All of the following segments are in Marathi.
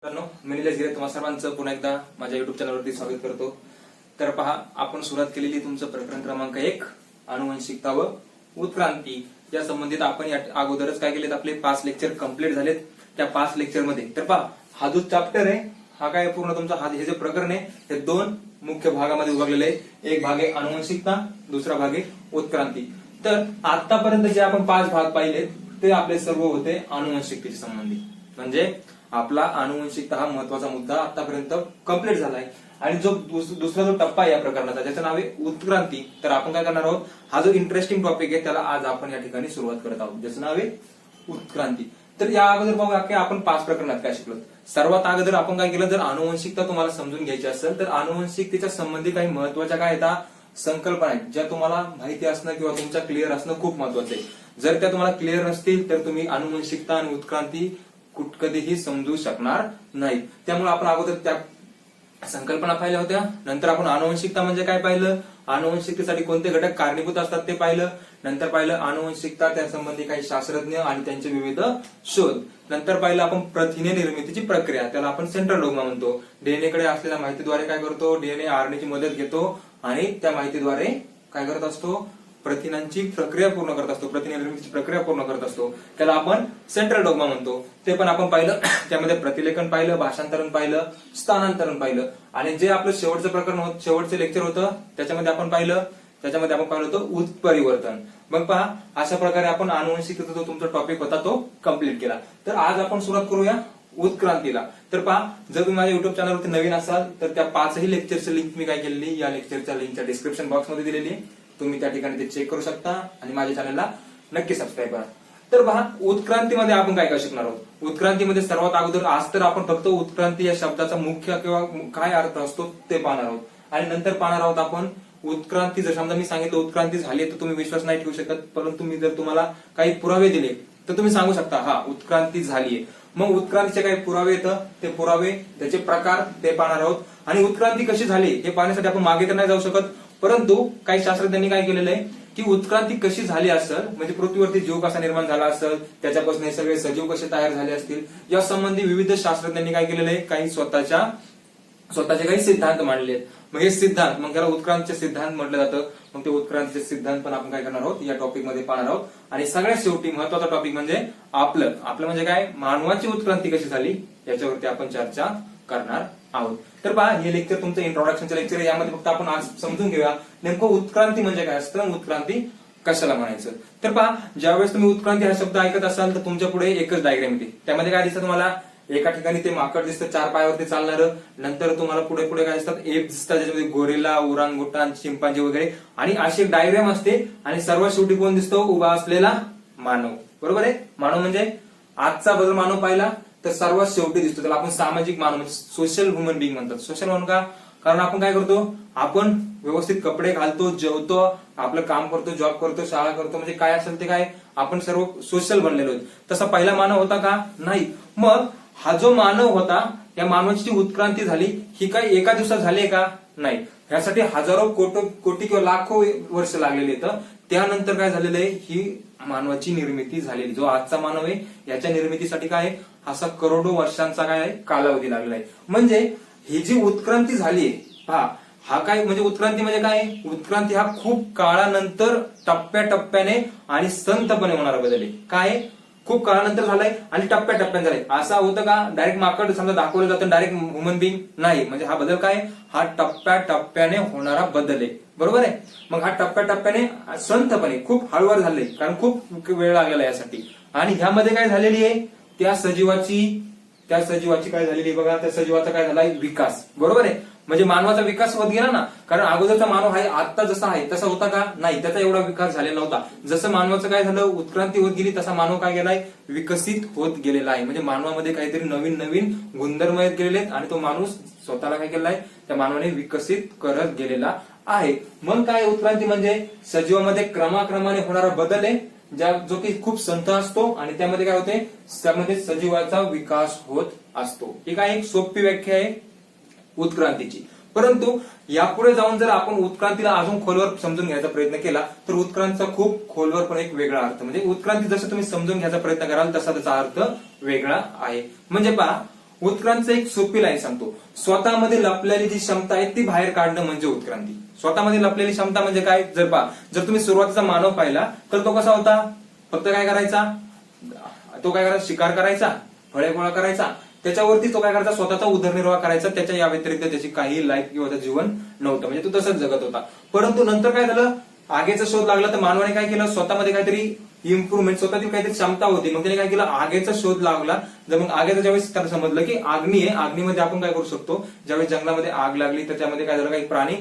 मी निलेश गिरे तुम्हा सर्वांचं पुन्हा एकदा माझ्या युट्यूब चॅनलवरती स्वागत करतो। तर पहा, आपण सुरुवात केलेली तुमचं प्रकरण क्रमांक 1 आनुवंशिकता व उत्क्रांती या संबंधित आपण या अगोदरच काय केलेत, आपले 5 लेक्चर कंप्लीट झालेत। त्या 5 लेक्चर मध्ये तर पहा, हा जो चॅप्टर आहे हा काय पूर्ण तुमचा हे जे प्रकरण आहे हे 2 मुख्य भागामध्ये विभागलेले आहे। एक भाग आहे आनुवंशिकता, दुसरा भाग आहे उत्क्रांती। तर आतापर्यंत जे आपण 5 भाग पाहिले ते आपले सर्व होते आनुवंशिकतेशी संबंधित। म्हणजे आपला आनुवंशिकता हा महत्वाचा मुद्दा आतापर्यंत कंप्लीट झालाय। आणि जो दुसरा जो टप्पा आहे या प्रकरणाचा ज्याचं नाव आहे उत्क्रांती, तर आपण काय करणार आहोत, हा जो इंटरेस्टिंग टॉपिक आहे त्याला आज आपण या ठिकाणी सुरुवात करत आहोत, ज्याचं नाव आहे उत्क्रांती। तर या अगोदर बघा की आपण 5 प्रकरणात काय शिकलो। सर्वात अगोदर आपण काय केलं, जर आनुवंशिकता तुम्हाला समजून घ्यायची असेल तर आनुवंशिकतेच्या संबंधी काही महत्वाच्या काय येतात संकल्पना आहेत, ज्या तुम्हाला माहिती असणं किंवा तुमच्या क्लिअर असणं खूप महत्वाचं आहे। जर त्या तुम्हाला क्लिअर नसतील तर तुम्ही आनुवंशिकता आणि उत्क्रांती कधीही समजू शकणार नाही। त्यामुळे आपण अगोदर त्या संकल्पना पाहिल्या होत्या, नंतर आपण आनुवंशिकता म्हणजे काय पाहिलं, आनुवंशिकतेसाठी कोणते घटक कारणीभूत असतात ते पाहिलं, नंतर पाहिलं आनुवंशिकता त्या संबंधी काही शास्त्रज्ञ आणि त्यांचे विविध शोध, नंतर पाहिलं आपण प्रथिने निर्मितीची प्रक्रिया, त्याला आपण सेंट्रल डोग्मा म्हणतो। डीएनए कडे असलेल्या माहितीद्वारे काय करतो, डीएनए आरएनए ची मदत घेतो आणि त्या माहितीद्वारे काय करत असतो, प्रथिनांची प्रक्रिया पूर्ण करत असतो, प्रथिने निर्मितीची प्रक्रिया पूर्ण करत असतो, त्याला आपण सेंट्रल डोग्मा म्हणतो। ते पण आपण पाहिलं। त्यामध्ये प्रतिलेखन पाहिलं, भाषांतरण पाहिलं, स्थानांतरण पाहिलं आणि जे आपलं शेवटचं प्रकरण होतं, शेवटचं लेक्चर होतं त्याच्यामध्ये आपण पाहिलं होतं उत्परिवर्तन। मग पहा, अशा प्रकारे आपण आनुवंशिकतेचा जो तुमचा टॉपिक होता तो कंप्लीट केला। तर आज आपण सुरुवात करूया उत्क्रांतीला। तर पहा, जर तुम्ही माझ्या युट्यूब चॅनलवरती नवीन असाल तर त्या 5ही लेक्चरची लिंक मी काय केलेली, या लेक्चरच्या लिंकच्या डिस्क्रिप्शन बॉक्स मध्ये दिलेली आहे, तुम्ही त्या ठिकाणी ते चेक करू शकता आणि माझ्या चॅनलला नक्की सबस्क्राईब करा। तर पहा, उत्क्रांतीमध्ये आपण काय काय शिकणार आहोत। उत्क्रांतीमध्ये सर्वात अगोदर आज तर आपण फक्त उत्क्रांती या शब्दाचा मुख्य किंवा काय अर्थ असतो ते पाहणार आहोत आणि नंतर पाहणार आहोत आपण उत्क्रांती। जर समजा मी सांगितलं उत्क्रांती झाली तर तुम्ही विश्वास नाही ठेवू शकत, परंतु मी जर तुम्हाला काही पुरावे दिले तर तुम्ही सांगू शकता हा उत्क्रांती झालीये। मग उत्क्रांतीचे काही पुरावे येतं, ते पुरावे त्याचे प्रकार ते पाहणार आहोत आणि उत्क्रांती कशी झाली हे पाहण्यासाठी आपण मागे तर नाही जाऊ शकत, परंतु काही शास्त्रज्ञांनी काय केलेलं आहे की उत्क्रांती कशी झाली असेल, म्हणजे पृथ्वीवरती जीव कसा निर्माण झाला असेल, त्याच्यापासून हे सगळे सजीव कसे तयार झाले असतील, या संबंधी विविध शास्त्रज्ञांनी काय केलेलं आहे, काही स्वतःचे काही सिद्धांत मांडले आहेत। मग हे सिद्धांत, मग त्याला उत्क्रांतीचे सिद्धांत म्हटलं जातं। मग ते उत्क्रांतीचे सिद्धांत पण आपण काय करणार आहोत, या टॉपिक मध्ये पाहणार आहोत। आणि सगळ्यात शेवटी महत्वाचा टॉपिक म्हणजे आपलं म्हणजे काय, मानवाची उत्क्रांती कशी झाली याच्यावरती आपण चर्चा करणार आहोत। तर पहा, हे लेक्चर तुमचं इंट्रोडक्शनचं लेक्चर आहे, यामध्ये फक्त आपण आज समजून घेऊया नेमकं उत्क्रांती म्हणजे काय असतं, उत्क्रांती कशाला म्हणायचं। तर पहा, ज्यावेळेस तुम्ही उत्क्रांती हा शब्द ऐकत असाल तर तुमच्या पुढे एकच डायग्राम येते। त्यामध्ये काय दिसतं तुम्हाला, एका ठिकाणी ते माकड दिसतं 4 पायावरती चालणारं, नंतर तुम्हाला पुढे पुढे काय दिसतात, एप दिसतात ज्याच्यामध्ये गोरिल्ला, ओरांगुटान, चिंपांजी वगैरे, आणि अशी एक डायग्राम असते आणि सर्वात शेवटी कोण दिसतो, उभा असलेला मानव। बरोबर आहे, मानव म्हणजे आजचा बदल मानव पाहिला तर सर्वात शेवटी दिसतो, त्याला आपण सामाजिक मानव म्हणजे सोशल ह्युमन बिंग म्हणतात। सोशल म्हणून का, कारण आपण काय करतो, आपण व्यवस्थित कपडे घालतो, जेवतो, आपलं काम करतो, जॉब करतो, शाळा करतो, म्हणजे काय असेल ते काय आपण सर्व सोशल बनलेलो आहोत। तसा पहिला मानव होता का, नाही। मग हा जो मानव होता, या मानवाची उत्क्रांती झाली ही काही एका दिवसात झाली का, नाही, ह्यासाठी हजारो कोटी किंवा लाखो वर्ष लागलेली आहेत। त्यानंतर काय झालेलं आहे, ही मानवाची निर्मिती झालेली, जो आजचा मानव आहे याच्या निर्मितीसाठी काय असा करोडो वर्षांचा काय कालावधी लागलेला आहे। म्हणजे ही जी उत्क्रांती झालीये पहा, हा काय म्हणजे उत्क्रांती म्हणजे काय, उत्क्रांती हा खूप काळानंतर टप्प्याटप्प्याने आणि संतपणे होणारा बदल आहे। काय, खूप काळानंतर झालाय आणि टप्प्याटप्प्याने झालाय। असा होतं का डायरेक्ट माकड समजा दाखवलं जातं डायरेक्ट ह्युमन बिंग, नाही। म्हणजे हा बदल काय, हा टप्प्याटप्प्याने होणारा बदल आहे। बरोबर आहे, मग हा टप्प्याटप्प्याने संथपणे खूप हळूवार झाले, कारण खूप वेळ लागलेला यासाठी। आणि ह्यामध्ये काय झालेली आहे, त्या सजीवाची काय झालेली बघा, त्या सजीवाचा काय झालाय विकास। बरोबर आहे, म्हणजे मानवाचा विकास होत गेला ना, कारण अगोदरचा मानव आहे आता जसा आहे तसा होता का, नाही, त्याचा एवढा विकास झालेला नव्हता। जसं मानवाचं काय झालं, उत्क्रांती होत गेली, तसा मानव काय गेलाय, विकसित होत गेलेला आहे। म्हणजे मानवामध्ये काहीतरी नवीन नवीन गुणधर्म येत गेलेले आहेत आणि तो माणूस स्वतःला काय केलाय, त्या मानवाने विकसित करत गेलेला आहे। मग काय उत्क्रांती म्हणजे सजीवामध्ये क्रमाक्रमाने होणारा बदल आहे, जो की खूप संथ असतो आणि त्यामध्ये काय होते, त्यामध्ये सजीवाचा विकास होत असतो। ही काय एक सोपी व्याख्या आहे उत्क्रांतीची। परंतु यापुढे जाऊन जर आपण उत्क्रांतीला अजून खोलवर समजून घ्यायचा प्रयत्न केला तर उत्क्रांतीचा खूप खोलवर पण एक वेगळा अर्थ, म्हणजे उत्क्रांती जसं तुम्ही समजून घ्यायचा प्रयत्न कराल तसा त्याचा अर्थ वेगळा आहे। म्हणजे पहा, उत्क्रांतीचं एक सोपी लाईन सांगतो. स्वतःमध्ये लपलेली जी क्षमता आहे ती बाहेर काढणं म्हणजे उत्क्रांती. स्वतःमध्ये लपलेली क्षमता म्हणजे काय? जर तुम्ही सुरुवातीचा मानव पाहिला तर तो कसा होता? फक्त काय करायचा? तो काय करायचा? शिकार करायचा, फळे गोळा करायचा, त्याच्यावरती तो काय करायचा? स्वतःचा उदरनिर्वाह करायचा. त्याच्या या व्यतिरिक्त त्याची काही लाईफ किंवा जीवन नव्हतं, म्हणजे तो तसंच जगत होता. परंतु नंतर काय झालं? आगीचा शोध लागला तर मानवाने काय केलं? स्वतःमध्ये काहीतरी इम्प्रुव्हमेंट, स्वतःची काहीतरी क्षमता होती, मग त्याने काय केलं? आगीचा शोध लागला. जर मग आगीचं ज्यावेळेस त्याला समजलं की अग्नी आहे, अग्नीमध्ये आपण काय करू शकतो? ज्यावेळेस जंगलामध्ये आग लागली तर त्यामध्ये काय झालं? काही प्राणी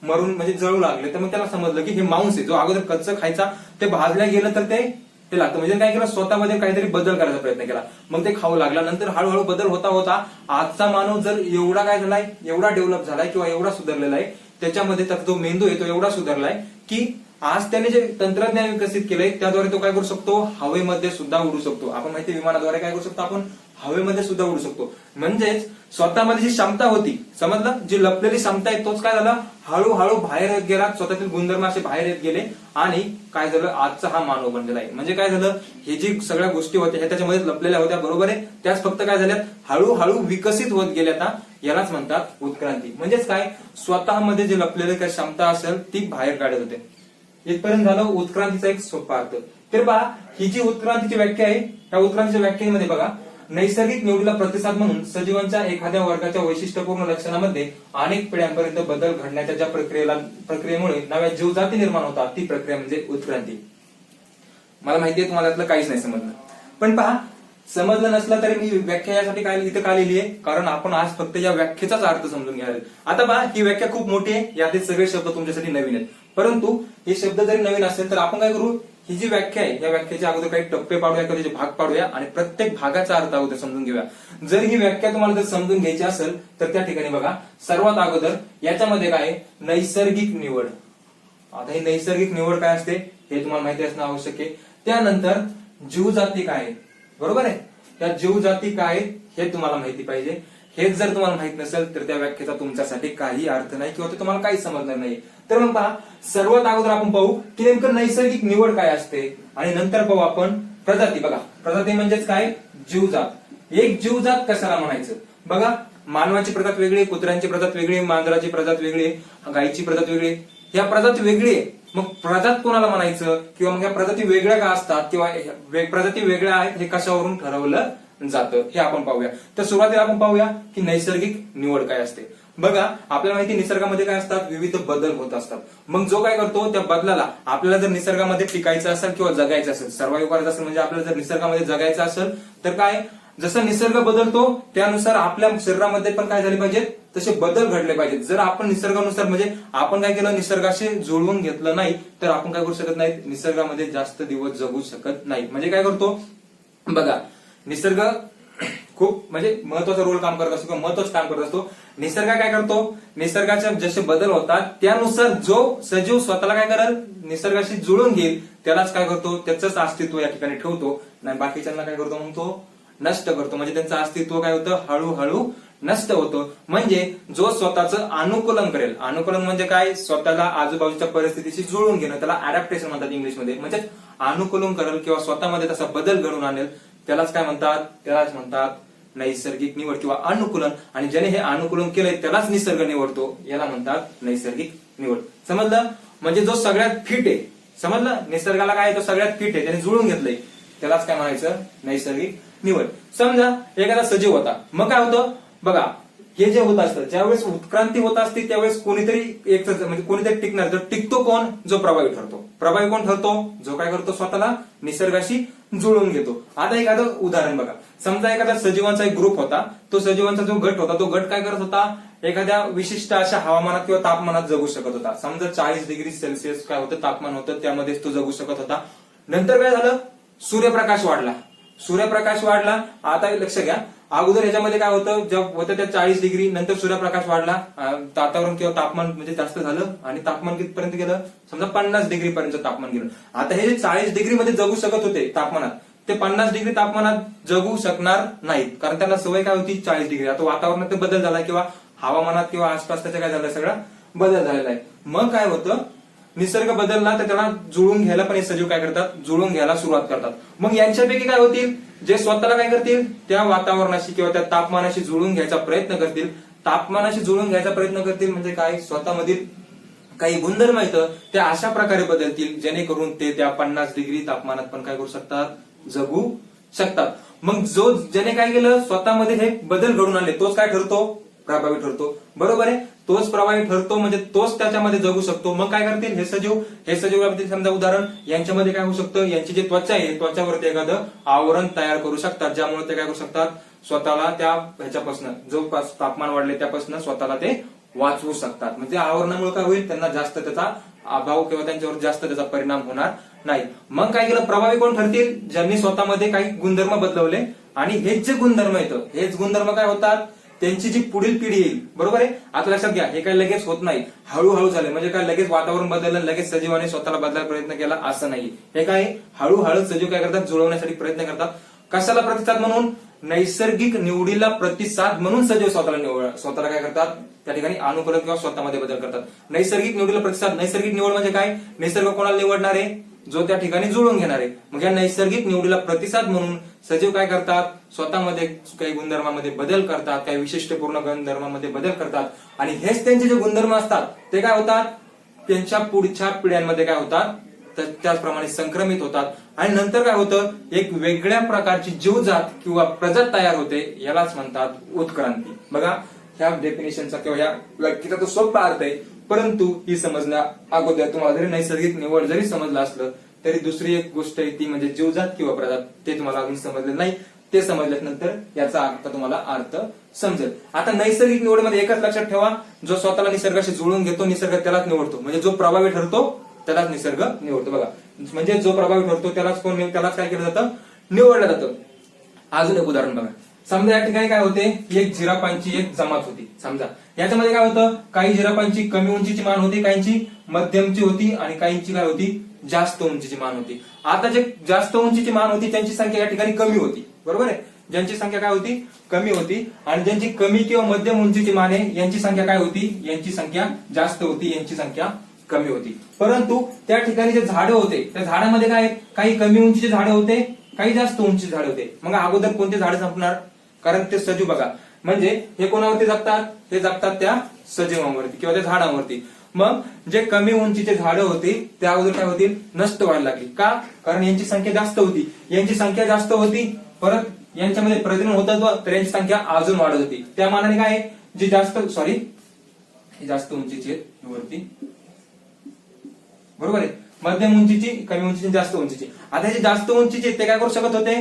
मरून म्हणजे जळू लागले, तर मग त्याला समजलं की हे मांस आहे, जो अगोदर कच्चं खायचा ते भाजल्या गेलं तर ते लागतं. म्हणजे काय केलं? स्वतःमध्ये काहीतरी बदल करायचा प्रयत्न केला, मग ते खाऊ लागला. नंतर हळूहळू बदल होता होता आजचा मानव जर एवढा काय झालाय, एवढा डेव्हलप झालाय किंवा एवढा सुधारलेला आहे, त्याच्यामध्ये त्याचा जो मेंदू आहे तो एवढा सुधारलाय की आज त्याने जे तंत्रज्ञान विकसित केलंय त्याद्वारे तो काय करू शकतो? हवेमध्ये सुद्धा उडू शकतो. आपण माहिती विमानाद्वारे काय करू शकतो? आपण हवेमध्ये सुद्धा उडू शकतो. म्हणजेच स्वतःमध्ये जी क्षमता होती, समजलं, जी लपलेली क्षमता आहे, तोच काय झाला? हळूहळू बाहेर येत गेला, स्वतःतील गुणधर्म असे बाहेर येत गेले आणि काय झालं? आजचा हा मानव बनलेला आहे. म्हणजे काय झालं? हे जी सगळ्या गोष्टी होत्या ह्या त्याच्यामध्ये लपलेल्या होत्या, बरोबर आहे, त्याच फक्त काय झाल्यात? हळूहळू विकसित होत गेल्या. यालाच म्हणतात उत्क्रांती. म्हणजेच काय? स्वतःमध्ये जे लपलेले काही क्षमता असेल ती बाहेर काढत होते. इथपर्यंत झालं उत्क्रांतीचा एक सोपा अर्थ. तर पहा, ही जी उत्क्रांतीची व्याख्या आहे, त्या उत्क्रांतीच्या व्याख्येमध्ये बघा, नैसर्गिक निवडीला प्रतिसाद म्हणून सजीवांच्या एखाद्या वर्गाच्या वैशिष्ट्यपूर्ण लक्षणामध्ये अनेक पिढ्यांपर्यंत बदल घडण्याच्या ज्या प्रक्रियेमुळे नव्या जीवजाती निर्माण होतात ती प्रक्रिया म्हणजे उत्क्रांती. मला माहितीये तुम्हाला यातलं काहीच नाही समजलं, पण पहा, समजलं नसलं तरी मी व्याख्या यासाठी काय इथं का लिहिली आहे? कारण आपण आज फक्त या व्याख्येचाच अर्थ समजून घ्यायला. आता पहा, ही व्याख्या खूप मोठी आहे, यातील सगळे शब्द तुमच्यासाठी नवीन आहेत. परंतु हे शब्द जरी नवीन असेल तर आपण काय करू? ही जी व्याख्या आहे या व्याख्येच्या अगोदर काही टप्पे पाडूया, काही भाग पाडूया आणि प्रत्येक भागाचा अर्थ अगोदर समजून घेऊया. जर ही व्याख्या तुम्हाला जर समजून घ्यायची असेल तर त्या ठिकाणी बघा, सर्वात अगोदर याच्यामध्ये काय? नैसर्गिक निवड. आता ही नैसर्गिक निवड काय असते हे तुम्हाला माहिती असणं आवश्यक आहे. त्यानंतर जीवजाती काय आहेत, बरोबर आहे, त्या जीवजाती काय आहेत हे तुम्हाला माहिती पाहिजे. हेच जर तुम्हाला माहित नसेल तर त्या व्याख्येचा तुमच्यासाठी काही अर्थ नाही किंवा ते तुम्हाला काही समजणार नाही. तर मग पहा, सर्वात अगोदर आपण पाहू की नेमकं नैसर्गिक निवड काय असते आणि नंतर पाहू आपण प्रजाती. बघा, प्रजाती म्हणजेच काय? जीवजात. एक जीवजात कशाला म्हणायचं? बघा, मानवाची प्रजात वेगळी, कुत्र्यांची प्रजात वेगळी, मांजराची प्रजात वेगळी, गायीची प्रजात वेगळी, या प्रजाती वेगळी आहे. मग प्रजात कोणाला म्हणायचं किंवा मग या प्रजाती वेगळ्या का असतात किंवा प्रजाती वेगळ्या आहेत हे कशावरून ठरवलं जातं हे आपण पाहूया. तर सुरुवातीला आपण पाहूया की नैसर्गिक निवड काय असते. बघा, आपल्याला माहिती निसर्गामध्ये काय असतात? विविध बदल होत असतात. मग जो काय करतो त्या बदलाला, आपल्याला जर निसर्गामध्ये टिकायचं असेल किंवा जगायचं असेल, सर्वाइव्ह करायचं असेल, म्हणजे आपल्याला जर निसर्गामध्ये जगायचं असेल तर काय? जसं निसर्ग बदलतो त्यानुसार आपल्या शरीरामध्ये पण काय झाले पाहिजेत? तसे बदल घडले पाहिजेत. जर आपण निसर्गानुसार म्हणजे आपण काय केलं? निसर्गाशी जुळवून घेतलं नाही तर आपण काय करू शकत नाही? निसर्गामध्ये जास्त दिवस जगू शकत नाही. म्हणजे काय करतो? बघा, निसर्ग खूप म्हणजे महत्वाचा रोल काम करत असतो किंवा महत्वाचं काम करत असतो. निसर्ग काय करतो? निसर्गाचे जसे बदल होतात त्यानुसार जो सजीव स्वतःला काय करेल? निसर्गाशी जुळून घेईल त्यालाच काय करतो? त्याचंच अस्तित्व या ठिकाणी ठेवतो. नाही बाकीच्यांना काय करतो? मग तो नष्ट करतो. म्हणजे त्यांचं अस्तित्व काय होतं? हळूहळू नष्ट होतं. म्हणजे जो स्वतःचं अनुकूलन करेल, अनुकूलन म्हणजे काय? स्वतःला आजूबाजूच्या परिस्थितीशी जुळून घेणं, त्याला अडॅप्टेशन म्हणतात इंग्लिशमध्ये. म्हणजे अनुकूलन करेल किंवा स्वतःमध्ये तसा बदल घडवून आणेल त्यालाच काय म्हणतात? त्यालाच म्हणतात नैसर्गिक निवड किंवा अनुकूलन. आणि ज्याने हे अनुकूलन केलंय त्यालाच निसर्ग निवडतो, याला म्हणतात नैसर्गिक निवड. समजलं? म्हणजे जो सगळ्यात फिट आहे, समजलं, निसर्गाला काय तो सगळ्यात फिट आहे, त्याने जुळून घेतलंय, त्यालाच काय म्हणायचं? नैसर्गिक निवड. समजा एखादा सजीव होता, मग काय होतं? बघा, हे जे होत असतं ज्यावेळेस उत्क्रांती होत असते त्यावेळेस कोणीतरी एक म्हणजे कोणीतरी टिकणार. तर टिकतो कोण? जो प्रभावी ठरतो. प्रभावी कोण ठरतो? जो काय करतो? स्वतःला निसर्गाशी जुळवून घेतो. आता एखादं उदाहरण बघा, समजा एखादा सजीवांचा एक ग्रुप होता, तो सजीवांचा जो गट होता तो गट काय करत होता? एखाद्या विशिष्ट अशा हवामानात किंवा तापमानात जगू शकत होता. समजा 40 डिग्री सेल्सिअस काय होतं तापमान होतं, त्यामध्येच तो जगू शकत होता. नंतर काय झालं? सूर्यप्रकाश वाढला. सूर्यप्रकाश वाढला. आता लक्ष घ्या, अगोदर याच्यामध्ये काय होतं? जब होतं त्या 40 डिग्री, नंतर सूर्यप्रकाश वाढला, वातावरण किंवा तापमान म्हणजे जास्त झालं आणि तापमान कितीपर्यंत गेलं? समजा 50 डिग्री पर्यंत तापमान गेलं. आता हे जे 40 डिग्री मध्ये जगू शकत होते तापमानात, ते 50 डिग्री तापमानात जगू शकणार नाहीत, कारण त्यांना सवय काय होती? 40 डिग्री. आता वातावरणात बदल झाला किंवा हवामानात किंवा आसपास त्याच्या काय झालं? सगळा बदल झालेला आहे. मग काय होतं? निसर्ग बदलला तर त्याला जुळून घ्यायला पण हे सजीव काय करतात, जुळून घ्यायला सुरुवात करतात. मग यांच्यापैकी काय होतील, जे स्वतःला काय करतील, त्या वातावरणाशी किंवा त्या तापमानाशी जुळून घ्यायचा प्रयत्न करतील. तापमानाशी जुळून घ्यायचा प्रयत्न करतील म्हणजे काय, स्वतःमधील काही गुणधर्म आहेत ते अशा प्रकारे बदलतील जेणेकरून ते त्या 50 डिग्री तापमानात पण काय करू शकतात, जगू शकतात. मग जो ज्याने काय केलं, स्वतःमध्ये हे बदल घडून आणले, तोच काय ठरतो, प्रभावी ठरतो. बरोबर आहे, तोच प्रभावी ठरतो म्हणजे तोच त्याच्यामध्ये जगू शकतो. मग काय करतील हे सजीव समजा उदाहरण, यांच्यामध्ये काय होऊ शकतं, यांची जी त्वचा आहे त्वचावरती एखादं आवरण तयार करू शकतात, ज्यामुळे ते काय करू शकतात, स्वतःला त्या ह्याच्यापासून जो तापमान वाढले त्यापासून स्वतःला ते वाचवू शकतात. म्हणजे आवरणामुळे काय होईल, त्यांना जास्त त्याचा अभाव किंवा त्यांच्यावर जास्त त्याचा परिणाम होणार नाही. मग काय केलं, प्रभावी कोण ठरतील, ज्यांनी स्वतःमध्ये काही गुणधर्म बदलवले. आणि हेच जे गुणधर्म येतं, हेच गुणधर्म काय होतात, त्यांची जी पुढील पिढी येईल. बरोबर आहे, आता लक्षात घ्या, हे काही लगेच होत नाही, हळूहळू झाले. म्हणजे काय लगेच वातावरण बदललं, लगेच सजीवाने स्वतःला बदलायला प्रयत्न केला असं नाही. हे काय हळूहळू सजीव काय करतात, जुळवण्यासाठी प्रयत्न करतात. कशाला प्रतिसाद म्हणून, नैसर्गिक निवडीला प्रतिसाद म्हणून सजीव स्वतःला काय करतात, त्या ठिकाणी अनुकूलन किंवा स्वतःमध्ये बदल करतात. नैसर्गिक निवडीला प्रतिसाद, नैसर्गिक निवड म्हणजे काय, निसर्ग कोणाला निवडणार आहे, जो त्या ठिकाणी जुळून घेणार आहे. मग या नैसर्गिक निवडीला प्रतिसाद म्हणून सजीव काय करतात, स्वतःमध्ये काही गुणधर्मामध्ये बदल करतात, काही विशिष्टपूर्ण गुणधर्मामध्ये बदल करतात. आणि हेच त्यांचे जे गुणधर्म असतात ते काय होतात, त्यांच्या पुढच्या पिढ्यांमध्ये काय होतात, त्याचप्रमाणे संक्रमित होतात. आणि नंतर काय होतं, एक वेगळ्या प्रकारची जीवजात किंवा प्रजात तयार होते, यालाच म्हणतात उत्क्रांती. बघा, ह्या डेफिनेशनचा किंवा ह्या व्याख्येचा तो सोपा अर्थ आहे, परंतु ही समजण्या अगोदर तुम्हाला जरी नैसर्गिक निवड जरी समजलं असलं तरी दुसरी एक गोष्ट आहे ती म्हणजे जीवजात किंवा प्रजात, ते तुम्हाला अजून समजले नाही. ते समजल्यानंतर याचा अर्थ तुम्हाला अर्थ समजेल. आता नैसर्गिक निवडमध्ये एकच लक्षात ठेवा, जो स्वतःला निसर्गाशी जुळून घेतो, निसर्ग त्यालाच निवडतो. म्हणजे जो प्रभावी ठरतो त्यालाच निसर्ग निवडतो. बघा, म्हणजे जो प्रभावी ठरतो त्यालाच काय केलं जातं, निवडलं जातं. अजून एक उदाहरण बघा, समजा या ठिकाणी काय होते, एक जिराफांची एक जमात होती. समजा याच्यामध्ये काय होतं, काही जिराफांची कमी उंचीची मान होती, काहींची मध्यमची होती आणि काहींची काय होती, जास्त उंचीची मान होती. आता जे जास्त उंचीची मान होती त्यांची संख्या या ठिकाणी कमी होती. बरोबर आहे, ज्यांची संख्या काय होती, कमी होती. आणि ज्यांची कमी किंवा मध्यम उंचीची मान आहे यांची संख्या काय होती, यांची संख्या जास्त होती, यांची संख्या कमी होती. परंतु त्या ठिकाणी जे झाडं होते त्या झाडामध्ये काय, काही कमी उंचीचे झाडे होते, काही जास्त उंचीचे झाडे होते. मग अगोदर कोणते झाडे संपणार, कारण ते सजीव बघा, म्हणजे हे कोणावरती जगतात, हे जगतात त्या सजीवांवरती किंवा त्या झाडांवरती. मग जे कमी उंचीचे झाडं होती ते अगोदर काय होतील, नष्ट व्हायला लागली. का, कारण यांची संख्या जास्त होती. यांची संख्या जास्त होती, परत यांच्यामध्ये प्रजनन होत होतं, तर यांची संख्या अजून वाढत होती. त्या मानाने काय, जे जास्त उंचीची वरती, बरोबर आहे, मध्यम उंचीची, कमी उंचीची, जास्त उंचीची. आता हे जे जास्त उंचीचे ते काय करू शकत होते,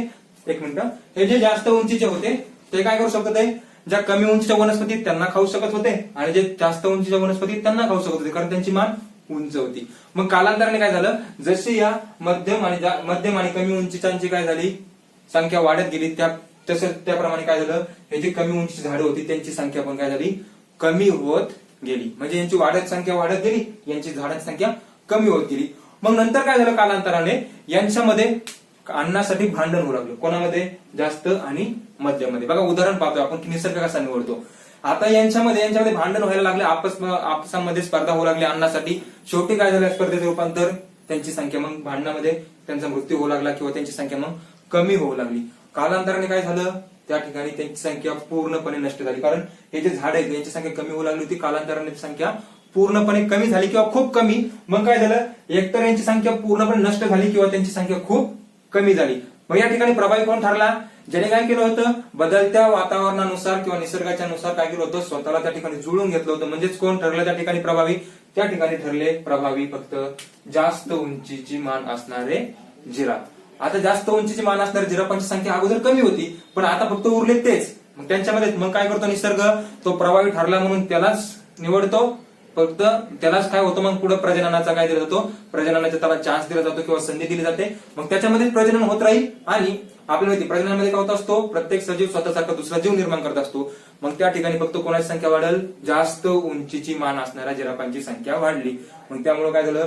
एक मिनिट, हे जे जास्त उंचीचे होते ते काय करू शकत होते, ज्या कमी उंचीच्या वनस्पती त्यांना खाऊ शकत होते आणि जे जास्त उंचीच्या वनस्पती त्यांना खाऊ शकत होते, कारण त्यांची मान उंच होती. मग कालांतराने काय झालं, जशी या मध्यम आणि कमी उंचीची काय झाली, संख्या वाढत गेली, त्याप्रमाणे काय झालं, हे जे कमी उंचीची झाडं होती त्यांची संख्या पण काय झाली, कमी होत गेली. म्हणजे यांची संख्या वाढत गेली, यांची झाडांची संख्या कमी होत गेली. मग नंतर काय झालं, कालांतराने यांच्यामध्ये अन्नासाठी भांडण होऊ लागलं. कोणामध्ये, जास्त आणि मध्यमध्ये. बघा उदाहरण पाहतोय आपण की निसर्ग कसा निवडतो. आता यांच्यामध्ये भांडण व्हायला लागले, आपसामध्ये स्पर्धा होऊ लागली अन्नासाठी. शेवटी काय झालं, स्पर्धेचं रूपांतर, त्यांची संख्या मग भांडणामध्ये त्यांचा मृत्यू होऊ लागला किंवा त्यांची संख्या मग कमी होऊ लागली. कालांतराने काय झालं, त्या ठिकाणी त्यांची संख्या पूर्णपणे नष्ट झाली. कारण हे जे झाड आहेत यांची संख्या कमी होऊ लागली होती, कालांतराने संख्या पूर्णपणे कमी झाली किंवा खूप कमी. मग काय झालं, एकतर यांची संख्या पूर्णपणे नष्ट झाली किंवा त्यांची संख्या खूप कमी झाली. मग या ठिकाणी प्रभावी कोण ठरला, ज्याने काय केलं होतं, बदलत्या वातावरणानुसार किंवा निसर्गाच्या नुसार काय केलं होतं, स्वतःला त्या ठिकाणी जुळून घेतलं होतं. म्हणजेच कोण ठरलं त्या ठिकाणी प्रभावी, त्या ठिकाणी ठरले प्रभावी फक्त जास्त उंचीची मान असणारे जिराफ. आता जास्त उंचीची मान असणारे जिराफांची संख्या अगोदर कमी होती, पण आता फक्त उरले तेच. मग त्यांच्यामध्ये मग काय करतो निसर्ग, तो प्रभावी ठरला म्हणून त्यालाच निवडतो, फक्त त्यालाच काय होतं, मग पुढे प्रजननाचा काय दिला जातो, प्रजननाचा त्याला चान्स दिला जातो किंवा संधी दिली जाते. मग त्याच्यामध्ये प्रजनन होत राहील. आणि आपल्याला माहिती प्रजननामध्ये काय होत असतो, प्रत्येक सजीव स्वतःसारखा दुसरा जीव निर्माण करत असतो. मग त्या ठिकाणी फक्त कोणाची संख्या वाढेल, जास्त उंचीची मान असणाऱ्या जिराफांची संख्या वाढली. मग त्यामुळे काय झालं,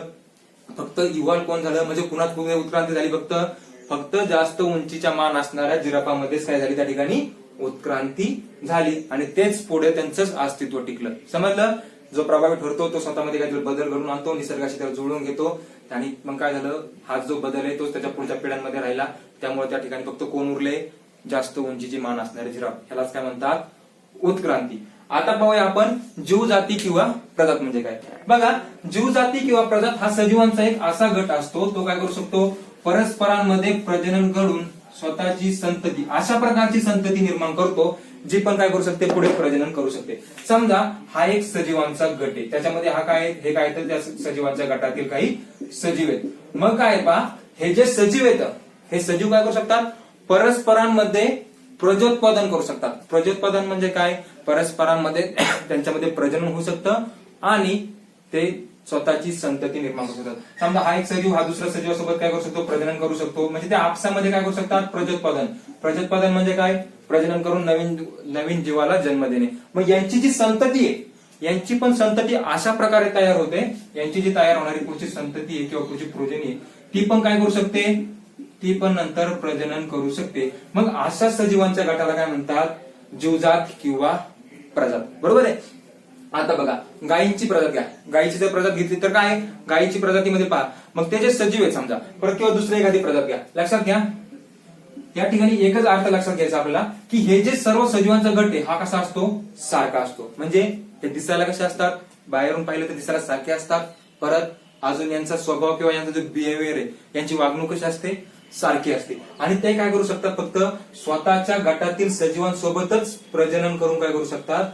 फक्त इव्हॉल्व कोण झालं, म्हणजे कुणाच उत्क्रांती झाली, फक्त जास्त उंचीच्या मान असणाऱ्या जिराफांमध्येच काय झाली, त्या ठिकाणी उत्क्रांती झाली. आणि तेच पुढे त्यांचंच अस्तित्व टिकलं. समजलं, जो प्रभावी ठरतो तो स्वतःमध्ये काहीतरी बदल घडून आणतो, निसर्गाशी त्याला जुळवून घेतो आणि मग काय झालं, हा जो बदल आहे तोच त्याच्या पुढच्या पिढ्यांमध्ये राहिला. त्यामुळे त्या ठिकाणी फक्त कोण उरले, जास्त उंचीची मान असणारे जिराफ. ह्यालाच काय म्हणतात, उत्क्रांती. आता पाहूया आपण जीवजाती किंवा प्रजात म्हणजे काय. बघा, जीवजाती किंवा प्रजात हा सजीवांचा एक असा गट असतो, तो काय करू शकतो, परस्परांमध्ये प्रजनन घडून स्वतःची संतती, अशा प्रकारची संतती निर्माण करतो जी पण काय करू शकते, पुढे प्रजनन करू शकते. समजा हा एक सजीवांचा गट आहे, त्याच्यामध्ये हा काय, हे काय तर त्या सजीवांच्या गटातील काही सजीव आहेत. मग काय पहा, हे जे सजीव आहेत, हे सजीव काय करू शकतात, परस्परांमध्ये प्रजोत्पादन करू शकतात. प्रजोत्पादन म्हणजे काय, परस्परांमध्ये त्यांच्यामध्ये प्रजनन होऊ शकतं आणि ते स्वतःची संतती निर्माण करू शकतात. समजा हा एक सजीव हा दुसऱ्या सजीवासोबत काय करू शकतो, प्रजनन करू शकतो. म्हणजे ते आपसामध्ये काय करू शकतात, प्रजोत्पादन. प्रजोत्पादन म्हणजे काय, प्रजनन करून नवीन जीवाला जन्म देणे. मग यांची जी संतती आहे, यांची पण संतती अशा प्रकारे तयार होते, यांची जी तयार होणारी पुढची संतती आहे किंवा पुढची प्रोजनी आहे ती पण काय करू शकते, ती पण नंतर प्रजनन करू शकते. मग अशा सजीवांच्या गटाला काय म्हणतात, जीवजात किंवा प्रजात. बरोबर आहे. आता बघा, गायींची प्रजात घ्या. गायीची जर प्रजात घेतली तर काय, गायीची प्रजातीमध्ये पहा, मग ते जे सजीव आहेत समजा, परत किंवा दुसरी एखादी प्रजात घ्या. लक्षात घ्या, या ठिकाणी एकच अर्थ लक्षात घ्यायचा आपल्याला, की हे जे सर्व सजीवांचा गट आहे हा कसा असतो, सारखा असतो. म्हणजे ते दिसायला कसे असतात, बाहेरून पाहिलं तर दिसायला सारखे असतात. परत अजून यांचा स्वभाव किंवा यांचा जो बिहेवियर आहे, यांची वागणूक कशी असते, सारखी असते. आणि ते काय करू शकतात, फक्त स्वतःच्या गटातील सजीवांसोबतच प्रजनन करून काय करू शकतात,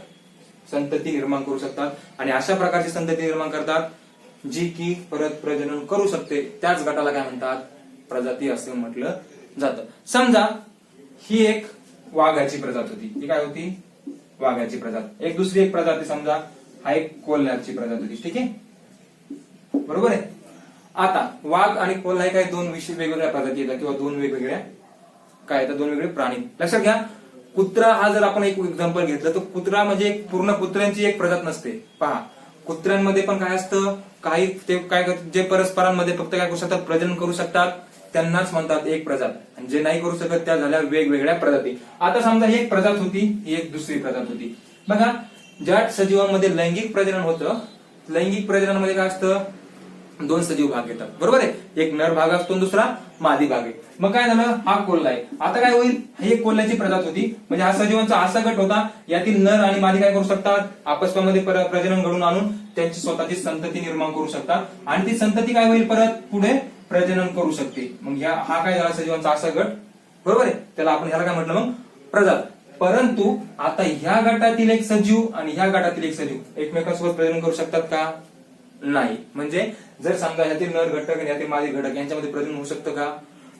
संतती निर्माण करू शकतात. आणि अशा प्रकारची संतती निर्माण करतात जी की परत प्रजनन करू शकते. त्याच गटाला काय म्हणतात, प्रजाती असे म्हटलं जातं. समजा ही एक वाघाची प्रजात होती, ही काय होती, वाघाची प्रजात. एक दुसरी एक प्रजाती, समजा हा एक कोल्ह्याची प्रजात होती. ठीक आहे, बरोबर आहे. आता वाघ आणि कोल्हा हे काय दोन वेगवेगळ्या प्रजाती येतात किंवा दोन वेगवेगळ्या काय येतात, दोन वेगळे प्राणी. लक्षात घ्या, कुत्रा हा जर आपण एक एक्झाम्पल घेतलं तर कुत्रा म्हणजे पूर्ण कुत्र्यांची एक प्रजात नसते. पहा, कुत्र्यांमध्ये पण काय असतं, काही ते काय जे परस्परांमध्ये फक्त काय करू शकतात, प्रजनन करू शकतात, त्यांनाच म्हणतात एक प्रजात. आणि जे नाही करू शकत त्या झाल्या वेगवेगळ्या प्रजाती. आता समजा ही एक प्रजात होती, ही एक दुसरी प्रजात होती. बघा, ज्या सजीवांमध्ये लैंगिक प्रजनन होतं, लैंगिक प्रजननामध्ये काय असतं, दोन सजीव भाग घेतात. बरोबर आहे. एक नर भाग असतो, दुसरा मादी भाग आहे. मग काय झालं, हा कोल्हा आहे. आता काय होईल, ही एक कोल्ह्याची प्रजात होती, म्हणजे हा सजीवांचा असा गट होता, यातील नर आणि मादी काय करू शकतात, आपसमध्ये प्रजनन घडून आणून त्यांची स्वतःची संतती निर्माण करू शकतात. आणि ती संतती काय होईल, परत पुढे प्रजनन करू शकते. मग हा काय झाला, सजीवांचा असा गट. बरोबर आहे. त्याला आपण ह्याला काय म्हटलं, मग प्रजात. परंतु आता ह्या गटातील एक सजीव आणि ह्या गटातील एक सजीव एकमेकांसोबत प्रजनन करू शकतात का, नाही. म्हणजे जर समजा यातील नर घटक आणि यातील मादी घटक यांच्यामध्ये प्रजनन होऊ शकतं का,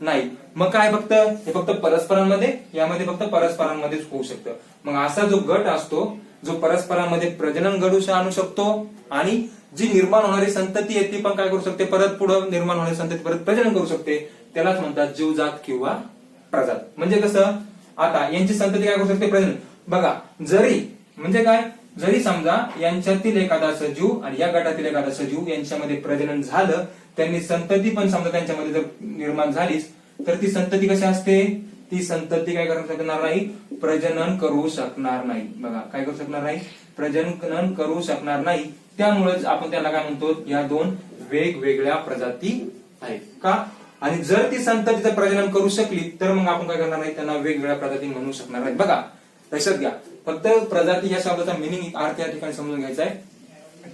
नाही. मग काय, फक्त हे फक्त परस्परांमध्ये, यामध्ये फक्त परस्परांमध्येच होऊ शकतं. मग असा जो गट असतो जो परस्परांमध्ये प्रजनन घडू आणू शकतो आणि जी निर्माण होणारी संतती आहे ती पण काय करू शकते, परत पुढे निर्माण होणारी संतती परत प्रजनन करू शकते, त्यालाच म्हणतात जीवजात किंवा प्रजात. म्हणजे कसं, आता यांची संतती काय करू शकते, प्रजनन. बघा, जरी म्हणजे काय, जरी समजा यांच्यातील एखादा सजीव आणि या गटातील एखादा सजीव यांच्यामध्ये प्रजनन झालं, त्यांनी संतती पण समजा त्यांच्यामध्ये जर निर्माण झालीच, तर ती संतती कशी असते, ती संतती काय करू शकणार नाही, प्रजनन करू शकणार नाही. बघा, काय करू शकणार नाही, प्रजनन करू शकणार नाही. त्यामुळेच आपण त्याला काय म्हणतो, या दोन वेगवेगळ्या प्रजाती आहेत का. आणि जर ती संततीचं प्रजनन करू शकली तर मग आपण काय करणार नाही, त्यांना वेगवेगळ्या प्रजाती म्हणू शकणार नाही. बघा, लक्षात घ्या, फक्त प्रजाती या शब्दाचा मिनिंग अर्थ या ठिकाणी समजून घ्यायचा आहे.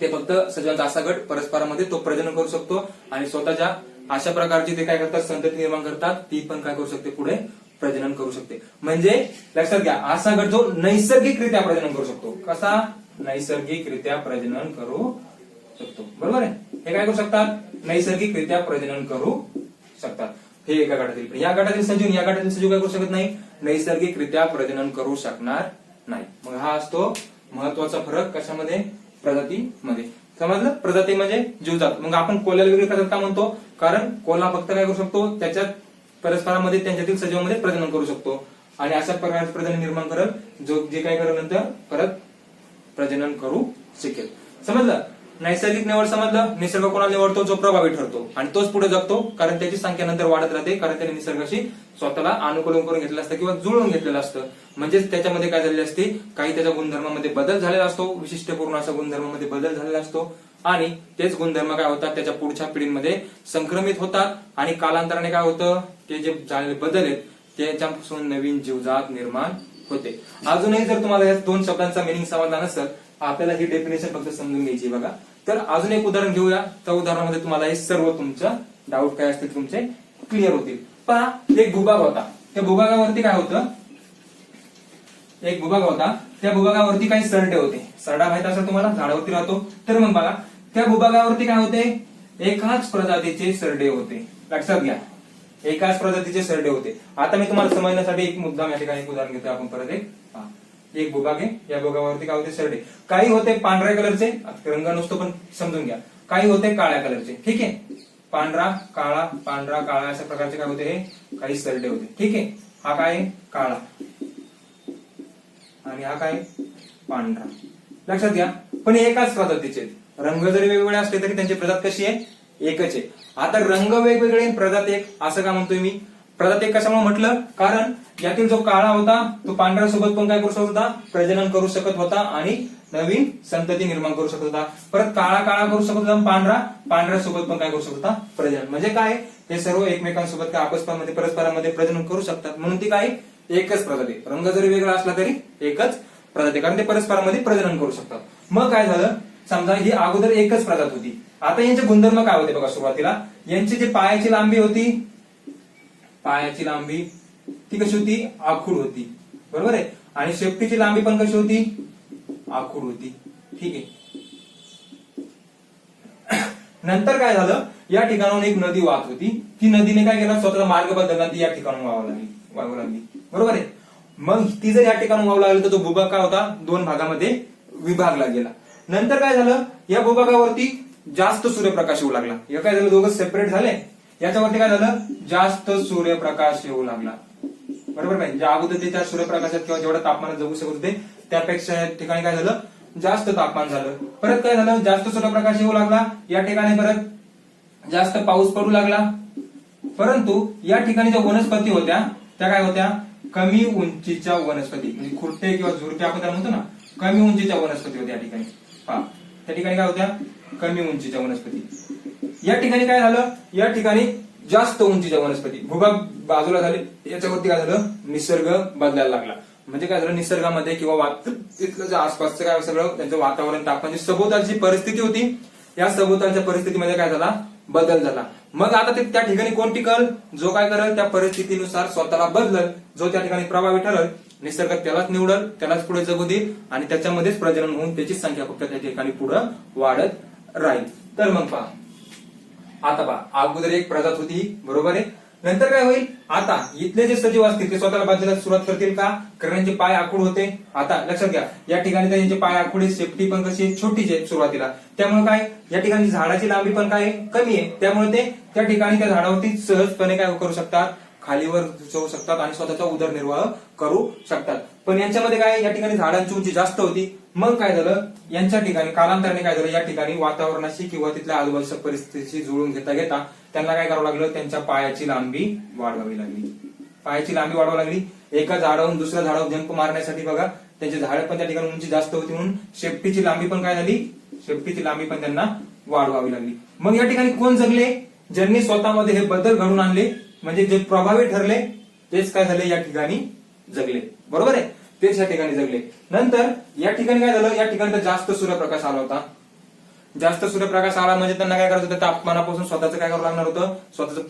ते फक्त सजीवांचा असा गट परस्परांमध्ये तो प्रजनन करू शकतो आणि स्वतःच्या अशा प्रकारची ते काय करतात, संतती निर्माण करतात, ती पण काय करू शकते, पुढे प्रजनन करू शकते. म्हणजे लक्षात घ्या, असा गट जो नैसर्गिकरित्या प्रजनन करू शकतो. कसा, नैसर्गिकरित्या प्रजनन करू शकतो. बरोबर आहे. हे काय करू शकतात, नैसर्गिकरित्या प्रजनन करू शकतात. हे एका गटातील. या गटातील सजीव या गटातील सजीव काय करू शकत नाही, नैसर्गिकरित्या प्रजनन करू शकणार नाही. मग हा असतो महत्वाचा फरक कशामध्ये, प्रजातीमध्ये. समजलं, प्रजाती म्हणजे जीवजात. मग आपण कोल्ह्याला वेगळी प्रजात का म्हणतो, कारण कोल्हा फक्त काय करू शकतो, त्याच्यात परस्परांमध्ये त्यांच्यातील सजीवांमध्ये प्रजनन करू शकतो आणि अशा प्रकारचे प्रजनन निर्माण करत जो जे काय करेल नंतर परत प्रजनन करू शकेल. समजलं. नैसर्गिक निवड समजलं, निसर्ग कोणाला निवडतो? जो प्रभावी ठरतो आणि तोच पुढे जगतो, कारण त्याची संख्या नंतर वाढत राहते, कारण त्याने निसर्गाशी स्वतःला अनुकूलन करून घेतलेलं असतं किंवा जुळवून घेतलेलं असतं. म्हणजेच त्याच्यामध्ये काय झालेले असते, काही त्याच्या गुणधर्मामध्ये बदल झालेला असतो, विशिष्टपूर्ण असा गुणधर्मामध्ये बदल झालेला असतो आणि तेच गुणधर्म काय होतात त्याच्या पुढच्या पिढींमध्ये संक्रमित होतात आणि कालांतराने काय होतं, ते जे झालेले बदल आहेत त्याच्यापासून नवीन जीवजात निर्माण होते. अजूनही जर तुम्हाला या दोन शब्दांचा मिनिंग समजला नसेल, आपल्याला ही डेफिनेशन फक्त समजून घ्यायची बघा. तर अजून एक उदाहरण घेऊया. त्या उदाहरणामध्ये तुम्हाला हे सर्व तुमचं डाऊट काय असतील तुमचे क्लिअर होतील. पहा, एक भूभाग होता. त्या भूभागावरती काय होतं, एक भूभाग होता. त्या भूभागावरती काही सरडे होते. सरडा माहित असेल तुम्हाला, झाडावरती राहतो. तर मग बघा, त्या भूभागावरती काय होते, एकाच प्रजातीचे सरडे होते. लक्षात घ्या, एकाच प्रजातीचे सरडे होते. आता मी तुम्हाला समजण्यासाठी एक मुद्दा या ठिकाणी एक उदाहरण घेतो आपण परत एक भूभाग आहे. या भूभागावरती काय होते, सरडे. काही होते पांढऱ्या कलरचे, रंग नसतो पण समजून घ्या. काही होते काळ्या कलरचे. ठीक आहे, पांढरा काळा पांढरा काळा अशा प्रकारचे काय होते, हे काही सरडे होते. ठीक आहे, हा काय काळा आणि हा काय पांढरा. लक्षात घ्या, पण एकाच प्रजातीचे. रंग जरी वेगवेगळे असले तरी त्यांची प्रजात कशी आहे, एकच आहे. आता रंग वेगवेगळे प्रजात एक, असं का म्हणतोय मी? प्रजात एक कशामुळे म्हटलं, कारण यातील जो काळा होता तो पांढऱ्यासोबत पण काय करू शकत होता, प्रजनन करू शकत होता आणि नवीन संतती निर्माण करू शकत होता. परत काळा काळा करू शकत होता, पांढरा पांढऱ्यासोबत पण काय करू शकत होता, प्रजनन. म्हणजे काय, हे सर्व एकमेकांसोबत काय आपसमध्ये परस्परांमध्ये प्रजनन करू शकतात. म्हणून ती काय एकच प्रजाती. रंग जरी वेगळा असला तरी एकच प्रजाती, कारण ते परस्परांमध्ये प्रजनन करू शकतात. मग काय झालं, समजा ही अगोदर एकच प्रजात होती. आता यांचे गुणधर्म काय होते बघा. सुरुवातीला यांची जी पायाची लांबी होती, पायाची लांबी ती कशी होती, आखूड होती. बरोबर आहे. आणि शेपटीची लांबी पण कशी होती, आखूड होती. ठीक आहे. नंतर काय झालं, या ठिकाणाहून एक नदी वाहत होती. ती नदीने काय केलं, स्वतःचा मार्ग बदलला, ती या ठिकाणून वाहू लागली. बरोबर आहे. मग ती जर या ठिकाणून वाहू लागली तर तो भूभाग काय होता, दोन भागामध्ये विभागला गेला. नंतर काय झालं, या भूभागावरती जास्त सूर्यप्रकाश येऊ लागला. हे काय झालं, दोघं सेपरेट झाले. याच्यावरती काय झालं, जास्त सूर्यप्रकाश येऊ लागला. बरोबर नाही, ज्या अगोदर ते त्या सूर्यप्रकाशात किंवा जेवढ्या तापमानात जगू शकत होते त्यापेक्षा या ठिकाणी काय झालं, जास्त तापमान झालं. परत काय झालं, जास्त सूर्यप्रकाश येऊ लागला. या ठिकाणी परत जास्त पाऊस पडू लागला. परंतु या ठिकाणी ज्या वनस्पती होत्या त्या काय होत्या, कमी उंचीच्या वनस्पती. म्हणजे खुरटे किंवा झुरटे आपण त्याला म्हणतो ना, कमी उंचीच्या वनस्पती होत्या. या ठिकाणी पहा, त्या ठिकाणी काय होत्या, कमी उंचीच्या वनस्पती. या ठिकाणी काय झालं, या ठिकाणी जास्त उंचीच्या वनस्पती. भूभाग बाजूला झाले. याच्यावरती काय झालं, निसर्ग बदलायला लागला. म्हणजे काय झालं, निसर्गामध्ये किंवा तिथलं जे आसपासचं काय सगळं त्यांचं वातावरण, तापमान, जी सभोवतालची परिस्थिती होती, या सभोवतालच्या परिस्थितीमध्ये काय झाला, बदल झाला. मग आता ते त्या ठिकाणी कोण टिकल, जो काय करेल त्या परिस्थितीनुसार स्वतःला बदलल, जो त्या ठिकाणी प्रभावी ठरल, निसर्ग त्यालाच निवडल, त्यालाच पुढे जगू देईल आणि त्याच्यामध्येच प्रजनन होऊन त्याची संख्या फक्त त्या ठिकाणी पुढे वाढत राहील. तर मग पहा, आता पहा, अगोदर एक प्रजात होती. बरोबर आहे. नंतर काय होईल, आता इथले जे सजीव असतील ते स्वतःला बदलायला सुरुवात करतील का, कारण यांचे पाय आखूड होते. आता लक्षात घ्या, या ठिकाणी त्यांचे पाय आखूड, शेपटी पण कशी छोटीची आहे सुरुवातीला. त्यामुळे काय, या ठिकाणी झाडाची लांबी पण काय कमी आहे. त्यामुळे ते त्या ठिकाणी त्या झाडावरती सहजपणे काय करू शकतात, खालीवर जाऊ शकतात आणि स्वतःचा उदरनिर्वाह करू शकतात. पण यांच्यामध्ये काय, या ठिकाणी झाडांची उंची जास्त होती. मग काय झालं, यांच्या ठिकाणी कालांतराने काय झालं, या ठिकाणी वातावरणाशी किंवा तिथल्या आजूबाजूच्या परिस्थितीशी जुळून घेता घेता त्यांना काय करावं लागलं, त्यांच्या पायाची लांबी वाढवावी लागली. पायाची लांबी वाढवावी लागली. एका झाडावरून दुसऱ्या झाडावर जंप मारण्यासाठी बघा, त्यांची झाडं पण त्या ठिकाणी उंची जास्त होती, म्हणून शेपटीची लांबी पण काय झाली, शेपटीची लांबी पण त्यांना वाढवावी लागली. मग या ठिकाणी कोण जगले, ज्यांनी स्वतःमध्ये हे बदल घडून आणले, म्हणजे जे प्रभावी ठरले तेच काय झाले, या ठिकाणी जगले. बरोबर आहे, तेच या ठिकाणी जगले. नंतर या ठिकाणी काय झालं, या ठिकाणी तर जास्त सूर्यप्रकाश आला होता. जास्त सूर्यप्रकाश आला म्हणजे त्यांना काय करायचं होतं, तापमानापासून स्वतःचं काय करावं लागणार होतं, स्वतःचं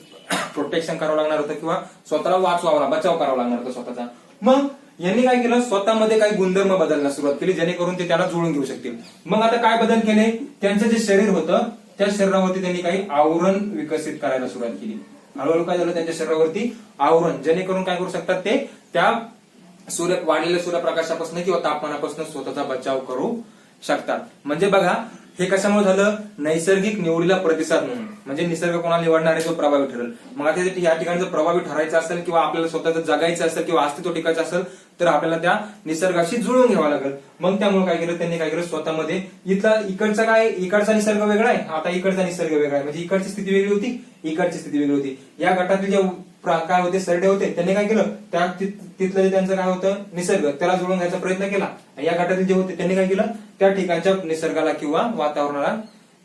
प्रोटेक्शन करावं लागणार होतं किंवा स्वतःला वाचवावा, बचाव करावा लागणार होता स्वतःचा. मग यांनी काय केलं, स्वतःमध्ये काही गुणधर्म बदलण्यास सुरुवात केली जेणेकरून ते त्याला जुळून घेऊ शकतील. मग आता काय बदल केले, त्यांचं जे शरीर होतं त्या शरीरावरती त्यांनी काही आवरण विकसित करायला सुरुवात केली. हळूहळू काय झालं, त्यांच्या शरीरावरती आवरण, जेणेकरून काय करू शकतात ते त्या वाढलेल्या सूर्यप्रकाशापासून किंवा तापमानापासून स्वतःचा बचाव करू शकतात. म्हणजे बघा, हे कशामुळे झालं, नैसर्गिक निवडीला प्रतिसाद म्हणून. म्हणजे निसर्ग कोणाला निवडणार आहे, जो प्रभावी ठरेल. मग आता या ठिकाणी जर प्रभावी ठरायचं असेल किंवा आपल्याला स्वतःचं जगायचं असेल किंवा अस्तित्व टिकायचं असेल तर आपल्याला त्या निसर्गाशी जुळून घ्यावा लागेल. मग त्यामुळे काय केलं त्यांनी, काय केलं स्वतःमध्ये इकडचा इकडचा निसर्ग वेगळा आहे, आता इकडचा निसर्ग वेगळा आहे, म्हणजे इकडची स्थिती वेगळी होती, इकडची स्थिती वेगळी होती. या गटातील जे काय होते सरडे होते त्यांनी काय केलं, तिथलं जे त्यांचं काय होतं निसर्ग त्याला जुळून घ्यायचा प्रयत्न केला. या गटातील जे होते त्यांनी काय केलं, त्या ठिकाणच्या निसर्गाला किंवा वातावरणाला